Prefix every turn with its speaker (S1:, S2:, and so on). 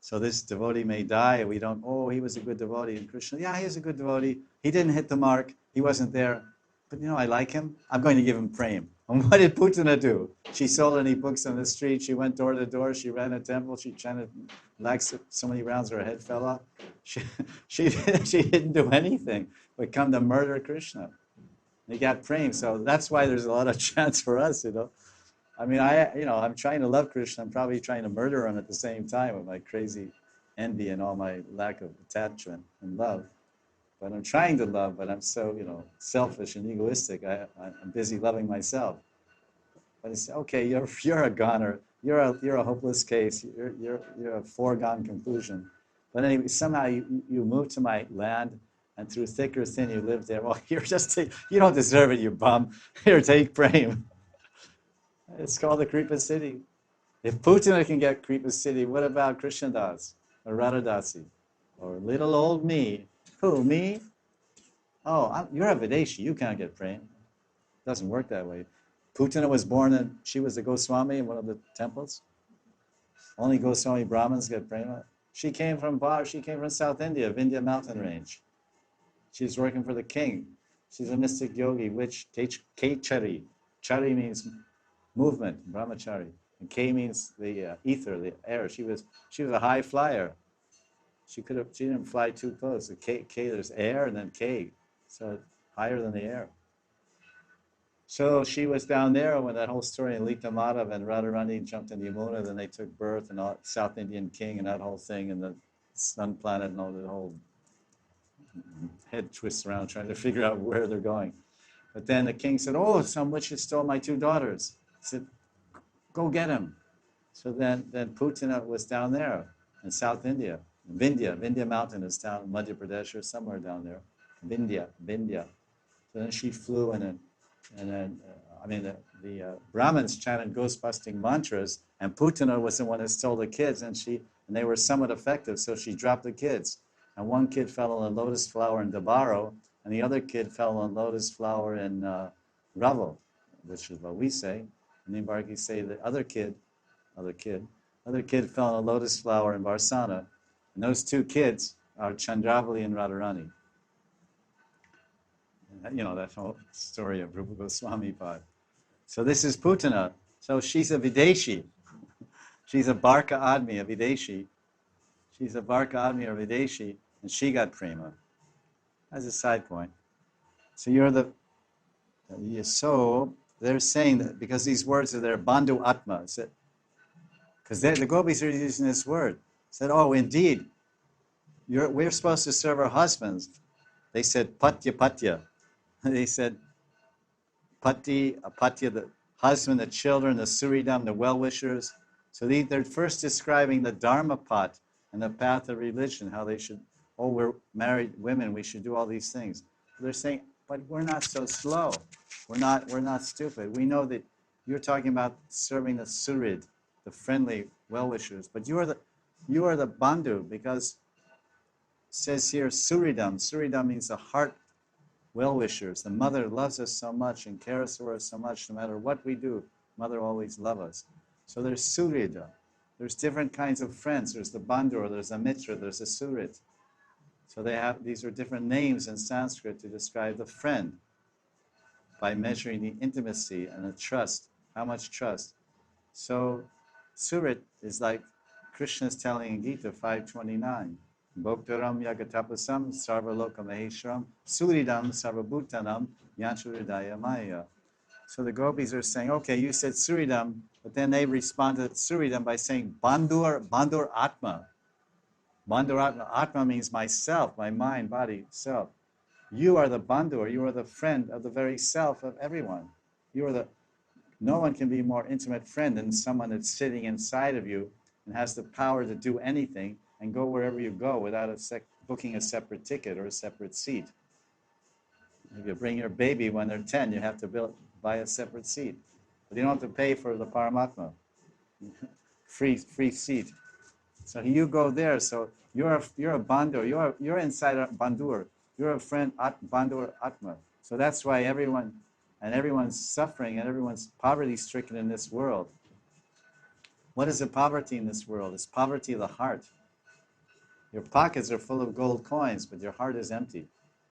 S1: So this devotee may die, we don't, oh, he was a good devotee. And Krishna, yeah, he is a good devotee. He didn't hit the mark. He wasn't there. But I like him. I'm going to give him prem. And what did Putana do? She sold any books on the street. She went door to door. She ran a temple. She chanted like so many rounds her head fell off. She didn't do anything but come to murder Krishna. He got prem. So that's why there's a lot of chance for us, I mean, I'm trying to love Krishna. I'm probably trying to murder him at the same time with my crazy envy and all my lack of attachment and love. But I'm trying to love, but I'm so, selfish and egoistic. I'm busy loving myself. But it's okay. You're a goner. You're a hopeless case. You're a foregone conclusion. But anyway, somehow you moved to my land, and through thick or thin, you lived there. Well, you don't deserve it, you bum. Here, take prem. It's called the Kripa City. If Putana can get Kripa City, what about Krishna Das or Radhadasi or little old me? Who, me? Oh, you're a Videshi. You can't get prem. It doesn't work that way. Putana was born and she was a Goswami in one of the temples. Only Goswami Brahmins get prema. She came from South India, Vindhya mountain range. She's working for the king. She's a mystic yogi, witch, Kechari. Chari means movement, brahmachari. And K means the ether, the air. She was a high flyer. She didn't fly too close. The K, there's air and then K, so higher than the air. So she was down there when that whole story in Lita Madhav and Radharani jumped in Yamuna, then they took birth and all, South Indian king and that whole thing and the sun planet and all the whole head twists around trying to figure out where they're going. But then the king said, oh, some witches stole my 2 daughters. He said, go get him. So then Putana was down there in South India. Vindhya mountain is down in Madhya Pradesh or somewhere down there. Vindhya. So then she flew and then the Brahmins chanted ghost-busting mantras, and Putana was the one that stole the kids, and they were somewhat effective, so she dropped the kids. And one kid fell on a lotus flower in Dabaro, and the other kid fell on a lotus flower in Ravel, which is what we say. And Nimbarki say the other kid fell on a lotus flower in Varsana, and those 2 kids are Chandravali and Radharani. That whole story of Rupa Goswami Pad. So this is Putana. So she's a Videshi. She's a Barka Admi, a Videshi. She's a Barka Admi or Videshi, and she got prema. As a side point. So so they're saying that because these words are there, Bandhu Atma. Because the gopis are using this word. Said, oh, indeed, we're supposed to serve our husbands. They said, Patya. They said, Pati, Apatya, the husband, the children, the Suridam, the well-wishers. So they're first describing the Dharma path and the path of religion, how they should, we're married women, we should do all these things. They're saying, but we're not so slow. We're not stupid. We know that you're talking about serving the Surid, the friendly well-wishers, but you are the Bandhu, because it says here Suridam. Suridam means the heart well-wishers. The mother loves us so much and cares for us so much. No matter what we do, mother always loves us. So there's Surida. There's different kinds of friends. There's the Bandhu, there's a Mitra, there's a Surid. So these are different names in Sanskrit to describe the friend by measuring the intimacy and the trust. How much trust? So Surit is like Krishna is telling in Gita 5:29. Bhoktaram yagatapasam sarvaloka maheshwaram suridam sarvabhutanam yanchuridaya maya. So the gopis are saying, okay, you said Suridam, but then they responded to Suridam by saying Bandhur Atma. Bandhur Atma. Atma means myself, my mind, body, self. You are the Bandhur, you are the friend of the very self of everyone. No one can be a more intimate friend than someone that's sitting inside of you and has the power to do anything and go wherever you go without booking a separate ticket or a separate seat. If you bring your baby when they're 10, you have to buy a separate seat. But you don't have to pay for the Paramatma. free seat. So you go there. So you're a Bandhur. You're inside a Bandhur. You're a friend, Bandhur Atma. So that's why everyone's suffering and everyone's poverty-stricken in this world. What is the poverty in this world? It's poverty of the heart. Your pockets are full of gold coins, but your heart is empty.